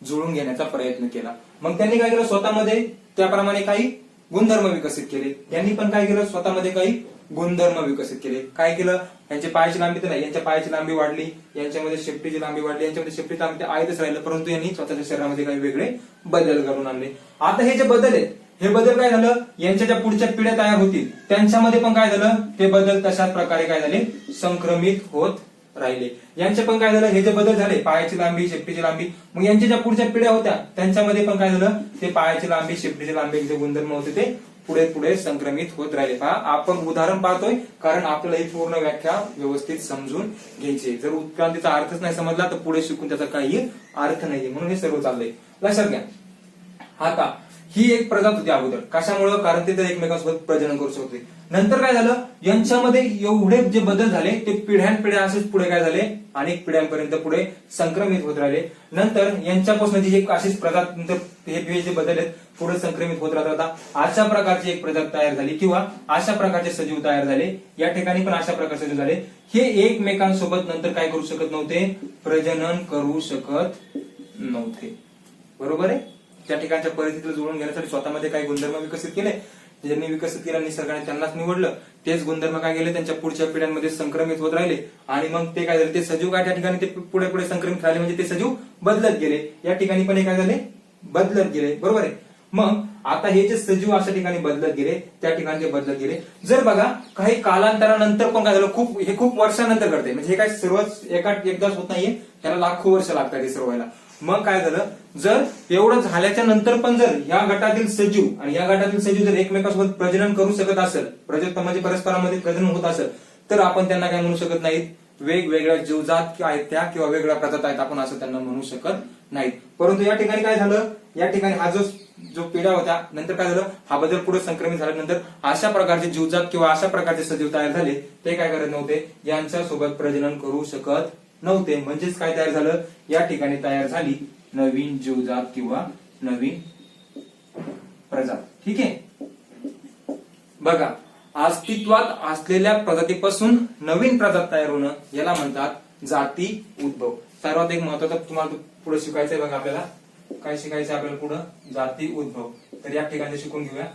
जुळून घेण्याचा प्रयत्न केला. मग त्यांनी काय केलं, स्वतःमध्ये त्याप्रमाणे काही गुणधर्म विकसित केले. यांनी पण काय केलं, स्वतःमध्ये काही गुणधर्म विकसित केले. काय केलं, यांच्या पायाची लांबी तर नाही, यांच्या पायाची लांबी वाढली, यांच्यामध्ये शेपटीची लांबी वाढली, यांच्यामध्ये शेपटीची लांबी आहेतच राहिलं, परंतु यांनी स्वतःच्या शरीरामध्ये काही वेगळे बदल घडून आणले. आता हे जे बदल आहेत, हे बदल काय झालं, यांच्या ज्या पुढच्या पिढ्या तयार होतील त्यांच्यामध्ये पण काय झालं, ते बदल तशाच प्रकारे काय झाले, संक्रमित होत राहिले. यांचे पण काय झालं, हे जे बदल झाले, पायाची लांबी, शेपटीची लांबी, मग यांच्या ज्या पुढच्या पिढ्या होत्या त्यांच्यामध्ये पण काय झालं, ते पायाची लांबी, शेपटीची लांबी जे गुणधर्म होते ते पुढे पुढे संक्रमित होत राहिले. पहा, आपण उदाहरण पाहतोय कारण आपल्याला ही पूर्ण व्याख्या व्यवस्थित समजून घ्यायची. जर उत्क्रांतीचा अर्थच नाही समजला तर पुढे शिकून त्याचा काही अर्थ नाहीये, म्हणून हे सर्व चाललंय. लक्षात घ्या. आता ही एक प्रजात होती अगोदर, कशामुळे, कारण ते तर एकमेकांसोबत प्रजनन करू शकते. नंतर काय झालं, यांच्यामध्ये एवढे जे बदल झाले ते पिढ्यानपिढ्या असेच पुढे काय झाले, अनेक पिढ्यांपर्यंत पुढे संक्रमित होत राहिले. नंतर यांच्यापासून जी एक अशीच प्रजात, नंतर हे जे बदल आहेत पुढे संक्रमित होत राहतात. अशा प्रकारची एक प्रजात तयार झाली किंवा अशा प्रकारचे सजीव तयार झाले. या ठिकाणी पण अशा प्रकारचे सजीव झाले, हे एकमेकांसोबत नंतर काय करू शकत नव्हते, प्रजनन करू शकत नव्हते. बरोबर आहे. त्या ठिकाणच्या परिस्थितीला जुळून घेण्यासाठी स्वतःमध्ये काही गुणधर्म विकसित केले. ज्यांनी विकसित केला निसर्गाने त्यांनाच निवडलं, तेच गुणधर्म काय केले त्यांच्या पुढच्या पिढ्यांमध्ये संक्रमित होत राहिले. आणि मग ते काय झाले, ते सजीव काय त्या ठिकाणी ते पुढे पुढे संक्रमित राहिले, म्हणजे ते सजीव बदलत गेले. या ठिकाणी पण हे काय झाले, बदलत गेले. बरोबर आहे. मग आता हे जे सजीव अशा ठिकाणी बदलत गेले, त्या ठिकाणी ते बदलत गेले. जर बघा काही कालांतरानंतर पण काय झालं, हे खूप वर्षानंतर घडते, म्हणजे हे काय सर्वच एकदाच होत नाहीये, त्याला लाखो वर्ष लागतात हे सर्व व्हायला. मग काय झालं, जर एवढं झाल्याच्या नंतर पण जर या गटातील सजीव आणि या गटातील सजीव जर एकमेकांसोबत प्रजनन करू शकत असेल, म्हणजे परस्परांमध्ये प्रजनन होत असेल, तर आपण त्यांना काय म्हणू शकत नाहीत, वेगवेगळ्या जीवजात आहेत त्या किंवा वेगळ्या प्रजात आहेत आपण असं त्यांना म्हणू शकत नाहीत. परंतु या ठिकाणी काय झालं, या ठिकाणी हा जो पिढ्या होत्या नंतर काय झालं, हा बदल पुढे संक्रमित झाल्यानंतर अशा प्रकारचे जीवजात किंवा अशा प्रकारचे सजीव तयार झाले, ते काय करत नव्हते, यांच्यासोबत प्रजनन करू शकत नव्हते. म्हणजेच काय तयार झालं, या ठिकाणी तयार झाली नवीन जीवजात किंवा नवीन प्रजात. ठीक आहे. बघा, अस्तित्वात असलेल्या प्रजातीपासून नवीन प्रजात तयार होणं याला म्हणतात जाती उद्भव. सर्वात एक महत्वाचं तुम्हाला पुढे शिकायचंय. बघा, आपल्याला काय शिकायचं आपल्याला पुढे, जाती उद्भव. तर या ठिकाणी शिकून घेऊया.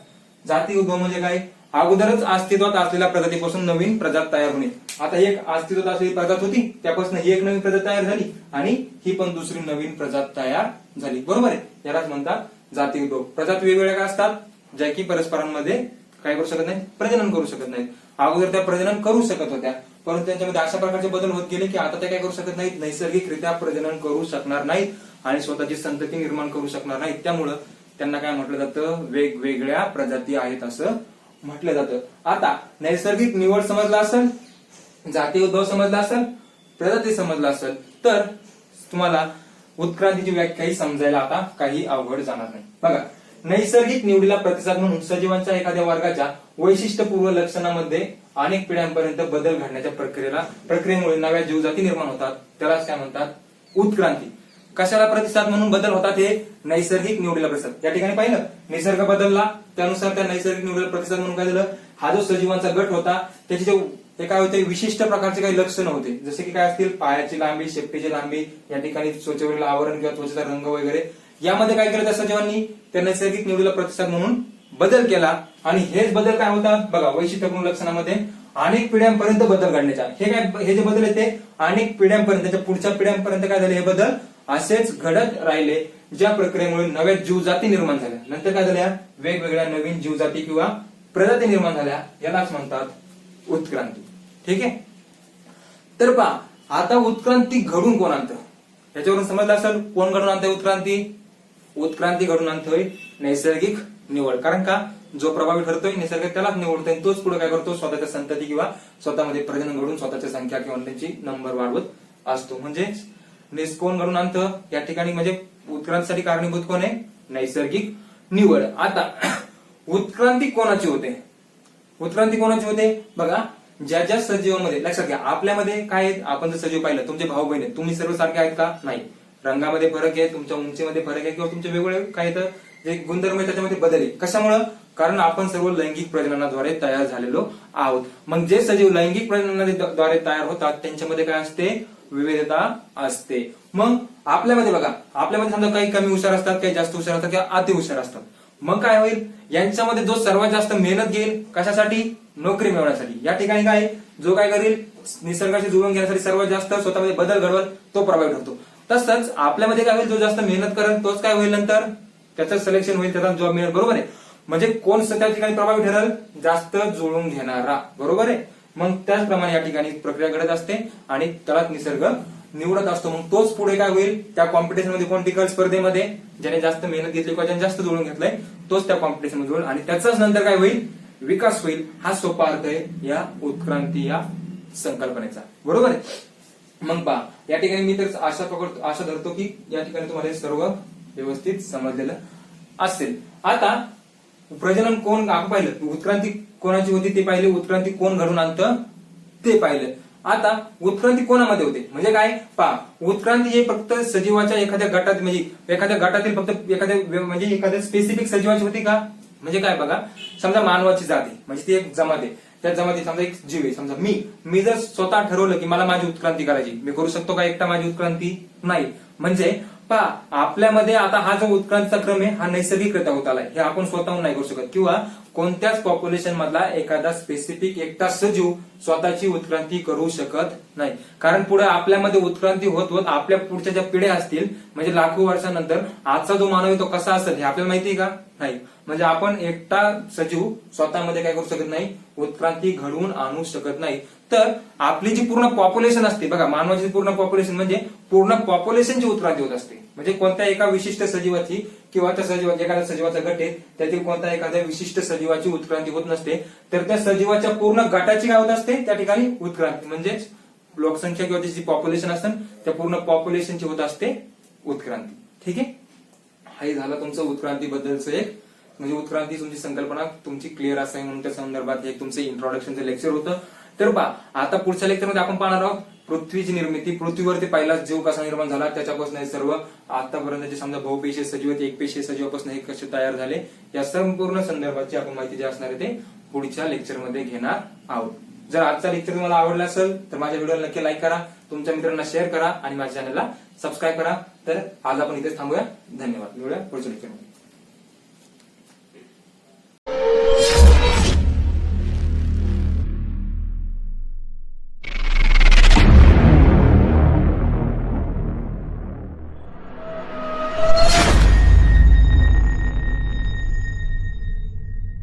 जाती उद्भव म्हणजे काय, अगोदरच अस्तित्वात असलेल्या प्रजातीपासून नवीन प्रजात तयार होणे. आता एक अस्तित्वात असलेली प्रजात होती, त्यापासून ही एक नवीन प्रजात तयार झाली आणि ही पण दुसरी नवीन प्रजात तयार झाली. बरोबर आहे. यालाच म्हणतात जाती उद्भव. प्रजात वेगवेगळ्या काय असतात, ज्या की परस्परांमध्ये काय करू शकत नाही, प्रजनन करू शकत नाही. अगोदर त्या प्रजनन करू शकत होत्या, परंतु त्यांच्यामध्ये अशा प्रकारचे बदल होत गेले की आता त्या काय करू शकत नाहीत, नैसर्गिकरित्या प्रजनन करू शकणार नाहीत आणि स्वतःची संतती निर्माण करू शकणार नाहीत. त्यामुळं त्यांना काय म्हटलं जातं, वेगवेगळ्या प्रजाती आहेत असं म्हटलं जातं. आता नैसर्गिक निवड समजला असेल, जाती उद्भव समजला असेल, प्रजाती समजला असेल, तर तुम्हाला उत्क्रांतीची व्याख्याही समजायला आता काही अवघड जाणार नाही. बघा, नैसर्गिक निवडीला प्रतिसाद म्हणून सजीवांच्या एखाद्या वर्गाच्या वैशिष्ट्यपूर्व लक्षणामध्ये अनेक पिढ्यांपर्यंत बदल घडण्याच्या प्रक्रियेमुळे नव्या जीवजाती निर्माण होतात. त्यालाच काय म्हणतात, उत्क्रांती. कशाला प्रतिसाद म्हणून बदल होतात, हे नैसर्गिक निवडीला प्रतिसाद. या ठिकाणी पाहिलं, निसर्ग बदलला, त्यानुसार त्या नैसर्गिक निवडीला प्रतिसाद म्हणून काय झालं, हा जो सजीवांचा गट होता त्याचे जे काय होते, विशिष्ट प्रकारचे काही लक्षण होते, जसे की काय असतील, पायाची लांबी, शेपटीची लांबी, या ठिकाणी त्वचेवरील आवरण किंवा त्वचेचा रंग वगैरे. यामध्ये काय केलं त्या सजीवांनी, त्या नैसर्गिक निवडीला प्रतिसाद म्हणून बदल केला. आणि हेच बदल काय होतात, बघा, वैशिष्ट्यपूर्ण लक्षणामध्ये अनेक पिढ्यांपर्यंत बदल घडण्याच्या. हे जे बदल आहेत ते अनेक पिढ्यांपर्यंत, त्याच्या पुढच्या पिढ्यांपर्यंत काय झाले, हे बदल असेच घडत राहिले, ज्या प्रक्रियेमुळे नव्या जीवजाती निर्माण झाल्या. नंतर काय झाल्या, वेगवेगळ्या नवीन जीवजाती किंवा प्रजाती निर्माण झाल्या. यालाच म्हणतात उत्क्रांती. ठीक आहे. तर पहा, आता उत्क्रांती घडून कोण आणतं, याच्यावरून समजलं असेल कोण घडून आणतंय उत्क्रांती. उत्क्रांती घडून आणतोय नैसर्गिक निवड. कारण का, जो प्रभावी ठरतोय निसर्ग त्यालाच निवडतोय, तोच पुढे काय करतो, स्वतःच्या संतती किंवा स्वतःमध्ये प्रजनन घडून स्वतःची संख्या किंवा त्यांची नंबर वाढवत असतो. म्हणजे कोण घडून आणतं या ठिकाणी, म्हणजे उत्क्रांतीसाठी कारणीभूत कोण आहे, नैसर्गिक निवड. आता उत्क्रांती कोणाची होते, उत्क्रांती कोणाची होते, बघा, ज्या ज्या सजीवांमध्ये लक्षात घ्या, आपल्यामध्ये काय आहेत, आपण जर सजीव पाहिलं, तुमचे भाऊ बहीण आहेत, तुम्ही सर्व सारखे आहेत का? नाही. रंगामध्ये फरक आहे, तुमच्या उंचीमध्ये फरक आहे, किंवा तुमचे वेगवेगळे काय येतं जे गुणधर्म आहे त्याच्यामध्ये बदल आहे. कशामुळं? कारण आपण सर्व लैंगिक प्रजननाद्वारे तयार झालेलो आहोत. मग जे सजीव लैंगिक प्रजननाद्वारे तयार होतात त्यांच्यामध्ये काय असते? विविधता असते. मग आपल्यामध्ये बघा, आपल्यामध्ये समजा काही कमी हुशार असतात, काही जास्त हुशार असतात, किंवा अति हुशार असतात. मग काय होईल? यांच्यामध्ये जो सर्वात जास्त मेहनत घेईल कशासाठी? नोकरी मिळवण्यासाठी. या ठिकाणी काय, जो काय करेल निसर्गाशी जुळवून घेण्यासाठी सर्वात जास्त स्वतःमध्ये बदल घडवल तो प्रभावी ठरतो. तसंच आपल्यामध्ये काय होईल? जो जास्त मेहनत करेल तोच काय होईल नंतर त्याचं सिलेक्शन होईल, त्याचा जॉब मिळेल. बरोबर आहे. म्हणजे कोण त्या ठिकाणी प्रभावी ठरेल? जास्त जुळवून घेणारा. बरोबर आहे. मग त्याचप्रमाणे या ठिकाणी प्रक्रिया घडत असते आणि त्याला निसर्ग निवडत असतो. मग तोच पुढे काय होईल? त्या कॉम्पिटिशन मध्ये कोण टिकल? स्पर्धेमध्ये ज्याने जास्त मेहनत घेतली किंवा ज्याने जास्त जुळून घेतलंय तोच त्या कॉम्पिटिशन मध्ये जुळेल आणि त्याचाच नंतर काय होईल? विकास होईल. हा सोपा अर्थ आहे या उत्क्रांती या संकल्पनेचा. बरोबर आहे. मग पहा, या ठिकाणी मी तर आशा धरतो की या ठिकाणी तुम्हाला हे सर्व व्यवस्थित समजलेलं असेल. आता प्रजनन कोण आपण पाहिलं, उत्क्रांती कोणाची होती ते पाहिले, उत्क्रांती कोण घडून आणतं ते पाहिलं. आता उत्क्रांती कोणामध्ये होते म्हणजे काय? पहा, उत्क्रांती हे फक्त सजीवाच्या एखाद्या गटात म्हणजे एखाद्या गटातील फक्त एखाद्या स्पेसिफिक सजीवाची होती का? म्हणजे काय बघा, समजा मानवाची जात आहे म्हणजे ती एक जमात आहे, त्या जमातीत समजा एक जीव आहे, समजा मी जर स्वतः ठरवलं की मला माझी उत्क्रांती करायची, मी करू शकतो का एकटा माझी उत्क्रांती? नाही. म्हणजे पहा, आपल्यामध्ये आता हा जो उत्क्रांतीचा क्रम आहे हा नैसर्गिकरित्या होत आलाय, हे आपण स्वतःहून नाही करू शकत. किंवा कोणत्याच पॉप्युलेशन मधला एखादा स्पेसिफिक एकटा सजीव स्वतःची उत्क्रांती करू शकत नाही. कारण पुढे आपल्यामध्ये उत्क्रांती होत होत आपल्या पुढच्या ज्या पिढ्या असतील म्हणजे लाखो वर्षानंतर आजचा जो मानव आहे तो कसा असेल हे आपल्याला माहिती आहे का? नाही. म्हणजे आपण एकटा सजीव स्वतःमध्ये काय करू शकत नाही? उत्क्रांती घडवून आणू शकत नाही. तर आपली जी पूर्ण पॉप्युलेशन असते बघा, मानवाची पूर्ण पॉप्युलेशन म्हणजे पूर्ण पॉप्युलेशनची उत्क्रांती होत असते. म्हणजे कोणत्या एका विशिष्ट सजीवाची किंवा त्या सजीवाची एखाद्या सजीवाचा गट आहे त्यातील कोणत्या एखाद्या विशिष्ट सजीवाची उत्क्रांती होत नसते, तर त्या सजीवाच्या पूर्ण गटाची काय होत असते त्या ठिकाणी उत्क्रांती. म्हणजेच लोकसंख्या किंवा जी पॉप्युलेशन असतं त्या पूर्ण पॉप्युलेशनची होत असते उत्क्रांती. ठीक आहे. हे झालं तुमचं उत्क्रांतीबद्दलचं एक म्हणजे उत्क्रांती तुमची संकल्पना तुमची क्लिअर असावी म्हणून त्या संदर्भात एक तुमचं इंट्रोडक्शनचं लेक्चर होतं. तर पहा, आता पुढच्या लेक्चरमध्ये आपण पाहणार आहोत पृथ्वीची निर्मिती, पृथ्वीवरती पहिला जीव कसा निर्माण झाला, त्याच्यापासून हे सर्व आतापर्यंतचे समजा बहुपेशीय सजीव आहेत, एकपेशीय सजीवापासून हे कसे तयार झाले, या संपूर्ण संदर्भाची आपण माहिती जी असणार आहे ते पुढच्या लेक्चरमध्ये घेणार आहोत. जर आजचा लेक्चर तुम्हाला आवडला असेल तर माझ्या व्हिडिओला नक्की लाईक करा, तुमच्या मित्रांना शेअर करा आणि माझ्या चॅनलला सबस्क्राईब करा. तर आज आपण इथेच थांबूया. धन्यवाद. मिळूया पुढच्या लेक्चरमध्ये.